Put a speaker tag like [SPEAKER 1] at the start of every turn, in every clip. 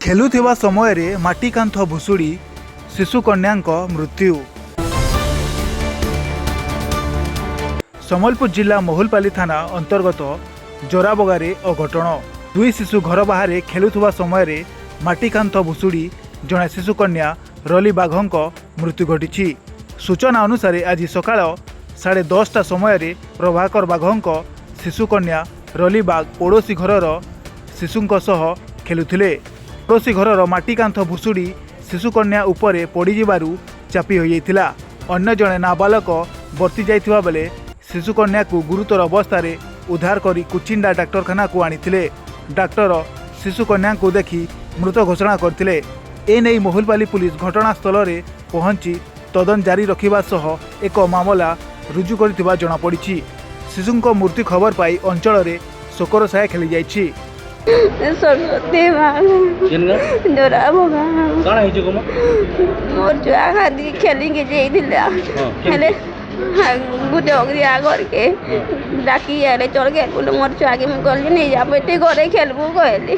[SPEAKER 1] ଖେଲୁଥିବା ସମୟରେ ମାଟି କାନ୍ଥ ଭୁଶୁଡ଼ି ଶିଶୁ କନ୍ୟାଙ୍କ ମୃତ୍ୟୁ। ସମ୍ବଲପୁର ଜିଲ୍ଲା ମହୁଲପାଲି ଥାନା ଅନ୍ତର୍ଗତ ଜୋରାବଗାରେ ଅଘଟଣ। ଦୁଇ ଶିଶୁ ଘର ବାହାରେ ଖେଲୁଥିବା ସମୟରେ ମାଟି କାନ୍ଥ ଭୁଶୁଡ଼ି ଜଣେ ଶିଶୁ କନ୍ୟା ରଲି ବାଘଙ୍କ ମୃତ୍ୟୁ ଘଟିଛି। ସୂଚନା ଅନୁସାରେ ଆଜି ସକାଳ 10:30 ସମୟରେ ପ୍ରଭାକର ବାଘଙ୍କ ଶିଶୁ କନ୍ୟା ରଲି ବାଘ ପଡ଼ୋଶୀ ଘରର ଶିଶୁଙ୍କ ସହ ଖେଲୁଥିଲେ। ପଡ଼ୋଶୀ ଘରର ମାଟି କାନ୍ଥ ଭୁଶୁଡ଼ି ଶିଶୁ କନ୍ୟା ଉପରେ ପଡ଼ିଯିବାରୁ ଚାପି ହୋଇଯାଇଥିଲା। ଅନ୍ୟ ଜଣେ ନାବାଳକ ବର୍ତ୍ତି ଯାଇଥିବା ବେଳେ ଶିଶୁ କନ୍ୟାକୁ ଗୁରୁତର ଅବସ୍ଥାରେ ଉଦ୍ଧାର କରି କୁଚିଣ୍ଡା ଡାକ୍ତରଖାନାକୁ ଆଣିଥିଲେ। ଡାକ୍ତର ଶିଶୁ କନ୍ୟାଙ୍କୁ ଦେଖି ମୃତ ଘୋଷଣା କରିଥିଲେ। ଏନେଇ ମହୁଲପାଲି ପୁଲିସ ଘଟଣାସ୍ଥଳରେ ପହଞ୍ଚି ତଦନ୍ତ ଜାରି ରଖିବା ସହ ଏକ ମାମଲା ରୁଜୁ କରିଥିବା ଜଣାପଡ଼ିଛି। ଶିଶୁଙ୍କ ମୃତ୍ୟୁ ଖବର ପାଇ ଅଞ୍ଚଳରେ ଶୋକର ଛାୟା ଖେଳିଯାଇଛି।
[SPEAKER 2] सरस्वती जोरा भगा मोर छुआ खादी खेलिंगे जाइला हेले गुटे अगरी आगर के डाकी आले चल गए बोले मोर छुआ के मैं कहली नहीं जा बेटे घरे खेलबू कहली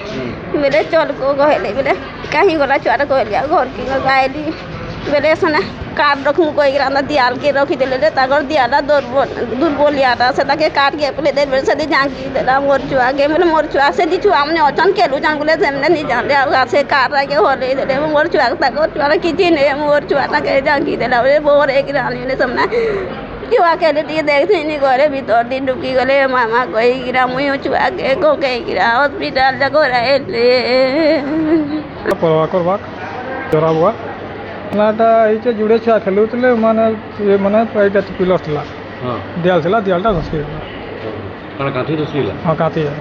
[SPEAKER 2] बोले चल को कहले बोले कहीं गला छुआ कहली घर की गायली बोले सना काट रखूँ कोई दियाल के रखी देले तागर दियाला दुर्बलियाटा से काट के पले दे से झाँकी देला मोर छुआ के बोले मोर छुआ से छुआ मैंने अचन खेलू जान बोले नहीं जाने से काट के हल दे मोर छुआ छुआ किसी नहीं मोर छुआ झाँकी देला बोले बोर एक रानी सामने छुआ के देखते नहीं घरे भीतर दिन ढुकी गले मामा कहीकिरा मुई छुआ के को कहीकिरा हॉस्पिटल जाको रहे
[SPEAKER 3] नाटा ये जुड़े छुआ खेलुले माने ये माने एटा पिलर थला दियाल थला दियालटा धसकी
[SPEAKER 4] कण काठी धसकीला
[SPEAKER 3] हां काठी है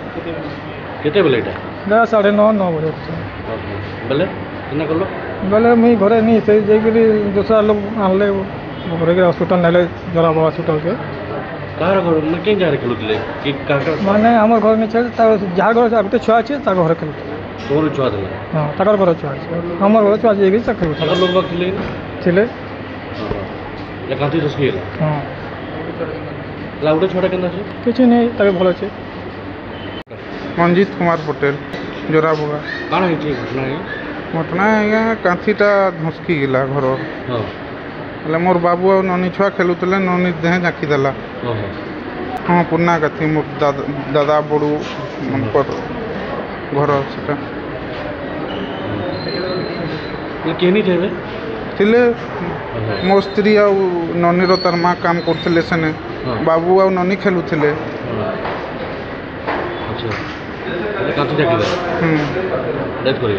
[SPEAKER 4] केते बेले एटा
[SPEAKER 3] 9:30 बजे
[SPEAKER 4] बेले केना करलो
[SPEAKER 3] बेले मी घरे नहीं से जेकरी दूसरा लोग आनले घरे के हॉस्पिटल नेले जरा बड़ा हॉस्पिटल के
[SPEAKER 4] कार घर में के जा रे खेलुले कि का
[SPEAKER 3] माने हमर घर में छे जहाँ घर से छुआ छे ता घर खेलते
[SPEAKER 4] तोर छुआ देला
[SPEAKER 3] हां ताकर घर छुआ छे हमर घर छुआ जेगी से खेलते
[SPEAKER 4] ताकर लोग
[SPEAKER 3] छिले
[SPEAKER 4] ले काठी धसकीला
[SPEAKER 3] हां
[SPEAKER 4] लाउडे छोड़ा केना छे
[SPEAKER 3] किछि नहीं ताके भलो छे।
[SPEAKER 5] मंजित कुमार पटेल जोराबगा
[SPEAKER 4] काण है घटना
[SPEAKER 5] घटना आज्ञा कांथीटा धसकी गला घर
[SPEAKER 4] हाँ
[SPEAKER 5] हेल्ले मोर बाबू आ ननी छुआ खेलुले ननी देह झाँकी देला हाँ पुरना काथी मोर दादा बड़ू मनकर घर सेटा
[SPEAKER 4] केनी थे
[SPEAKER 5] थिले मो स्त्री आ ननीर तार माँ काम करते सेने बाबू आ ननी खेलुले
[SPEAKER 4] अच्छा काठी जाके डेथ कर